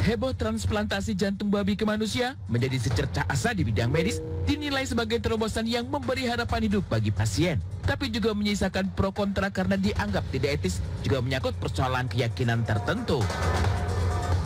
Heboh transplantasi jantung babi ke manusia menjadi secercah asa di bidang medis, dinilai sebagai terobosan yang memberi harapan hidup bagi pasien. Tapi juga menyisakan pro kontra karena dianggap tidak etis, juga menyangkut persoalan keyakinan tertentu.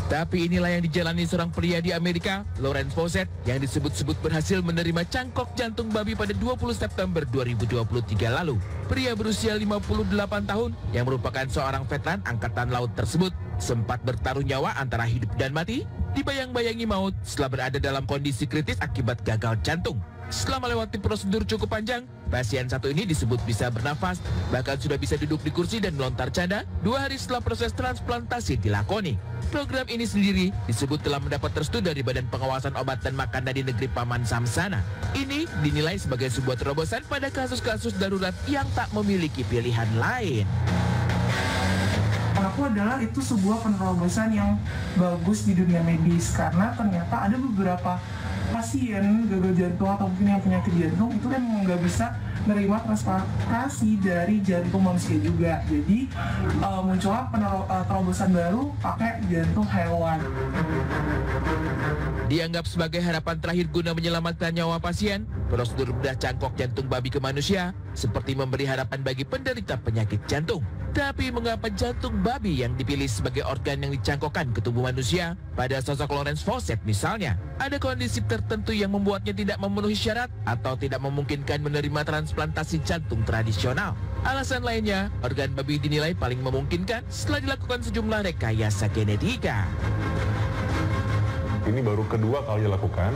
Tapi inilah yang dijalani seorang pria di Amerika, Lawrence Fawcett, yang disebut-sebut berhasil menerima cangkok jantung babi pada 20 September 2023 lalu. Pria berusia 58 tahun yang merupakan seorang veteran angkatan laut tersebut sempat bertaruh nyawa antara hidup dan mati, dibayang-bayangi maut setelah berada dalam kondisi kritis akibat gagal jantung. Setelah melewati prosedur cukup panjang, pasien satu ini disebut bisa bernafas, bahkan sudah bisa duduk di kursi dan melontar canda 2 hari setelah proses transplantasi dilakoni. Program ini sendiri disebut telah mendapat restu dari Badan Pengawasan Obat dan Makanan di negeri Paman Samsana. Ini dinilai sebagai sebuah terobosan pada kasus-kasus darurat yang tak memiliki pilihan lain. Aku adalah itu sebuah penerobosan yang bagus di dunia medis, karena ternyata ada beberapa pasien gagal jantung atau mungkin yang penyakit jantung itu kan nggak bisa menerima transplantasi dari jantung manusia juga. Jadi muncullah terobosan baru pakai jantung hewan. Dianggap sebagai harapan terakhir guna menyelamatkan nyawa pasien, prosedur bedah cangkok jantung babi ke manusia seperti memberi harapan bagi penderita penyakit jantung. Tapi mengapa jantung babi yang dipilih sebagai organ yang dicangkokkan ke tubuh manusia? Pada sosok Lawrence Fawcett misalnya, ada kondisi tertentu yang membuatnya tidak memenuhi syarat atau tidak memungkinkan menerima transplantasi jantung tradisional. Alasan lainnya, organ babi dinilai paling memungkinkan setelah dilakukan sejumlah rekayasa genetika. Ini baru kedua kali dilakukan.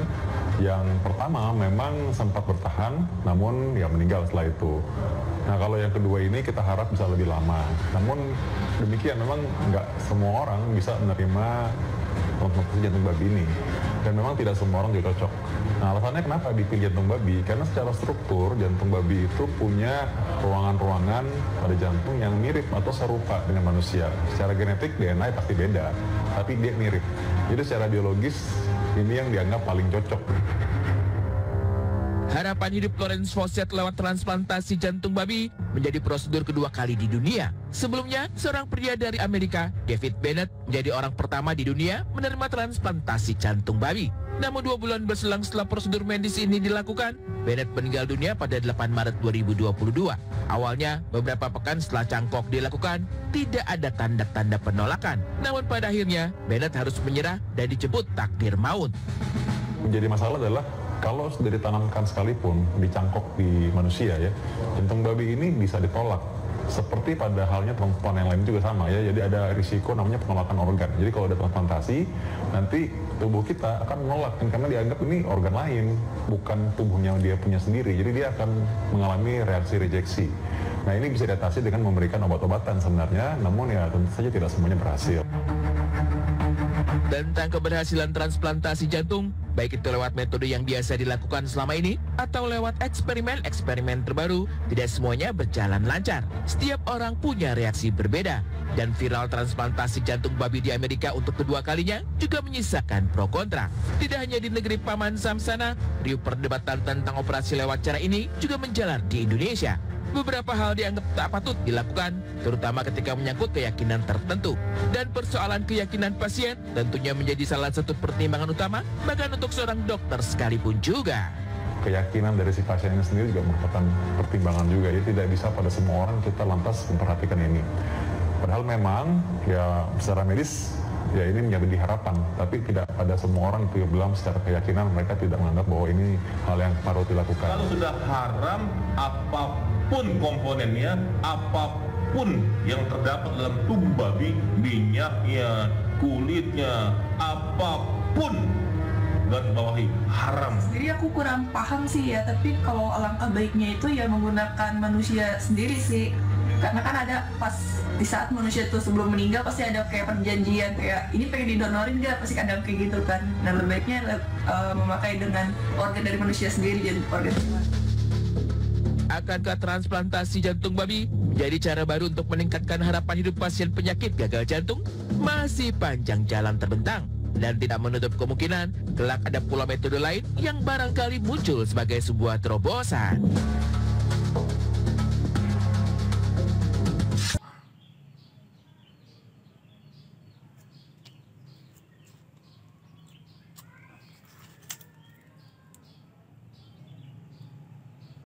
Yang pertama memang sempat bertahan, namun ya meninggal setelah itu. Nah kalau yang kedua ini kita harap bisa lebih lama. Namun demikian memang nggak semua orang bisa menerima transplantasi jantung babi ini. Dan memang tidak semua orang juga cocok. Nah alasannya kenapa dipilih jantung babi? Karena secara struktur jantung babi itu punya ruangan-ruangan pada jantung yang mirip atau serupa dengan manusia. Secara genetik DNA pasti beda, tapi dia mirip. Jadi secara biologis ini yang dianggap paling cocok. Harapan hidup Lawrence Fawcett lewat transplantasi jantung babi menjadi prosedur kedua kali di dunia. Sebelumnya, seorang pria dari Amerika, David Bennett, menjadi orang pertama di dunia menerima transplantasi jantung babi. Namun 2 bulan berselang setelah prosedur medis ini dilakukan, Bennett meninggal dunia pada 8 Maret 2022. Awalnya, beberapa pekan setelah cangkok dilakukan, tidak ada tanda-tanda penolakan. Namun pada akhirnya, Bennett harus menyerah dan dijemput takdir maut. Menjadi masalah adalah kalau sudah ditanamkan sekalipun dicangkok di manusia ya, jantung babi ini bisa ditolak. Seperti pada halnya transplant yang lain juga sama ya, jadi ada risiko namanya penolakan organ. Jadi kalau ada transplantasi, nanti tubuh kita akan menolak karena dianggap ini organ lain, bukan tubuhnya dia punya sendiri. Jadi dia akan mengalami reaksi rejeksi. Nah ini bisa diatasi dengan memberikan obat-obatan sebenarnya, namun ya tentu saja tidak semuanya berhasil. Tentang keberhasilan transplantasi jantung, baik itu lewat metode yang biasa dilakukan selama ini atau lewat eksperimen terbaru, tidak semuanya berjalan lancar. Setiap orang punya reaksi berbeda. Dan viral transplantasi jantung babi di Amerika untuk kedua kalinya juga menyisakan pro kontra. Tidak hanya di negeri Paman Samsana, riuh perdebatan tentang operasi lewat cara ini juga menjalar di Indonesia. Beberapa hal dianggap tak patut dilakukan, terutama ketika menyangkut keyakinan tertentu. Dan persoalan keyakinan pasien tentunya menjadi salah satu pertimbangan utama, bahkan untuk seorang dokter sekalipun juga. Keyakinan dari si pasien ini sendiri juga merupakan pertimbangan juga. Ya tidak bisa pada semua orang kita lantas memperhatikan ini. Padahal memang ya secara medis ya ini menjadi harapan, tapi tidak pada semua orang itu belum secara keyakinan mereka tidak menganggap bahwa ini hal yang perlu dilakukan. Kalau sudah haram, apapun komponennya, apapun yang terdapat dalam tubuh babi, minyaknya, kulitnya, apapun garis bawahi haram. Sendiri aku kurang paham sih ya, tapi kalau alangkah baiknya itu ya menggunakan manusia sendiri sih. Karena kan ada pas di saat manusia itu sebelum meninggal pasti ada kayak perjanjian kayak ini pengen didonorin nggak, pasti kadang kayak gitu kan. Nah lebih baiknya memakai dengan organ dari manusia sendiri jadi organ hewan. Akankah transplantasi jantung babi menjadi cara baru untuk meningkatkan harapan hidup pasien penyakit gagal jantung? Masih panjang jalan terbentang. Dan tidak menutup kemungkinan kelak ada pula metode lain yang barangkali muncul sebagai sebuah terobosan.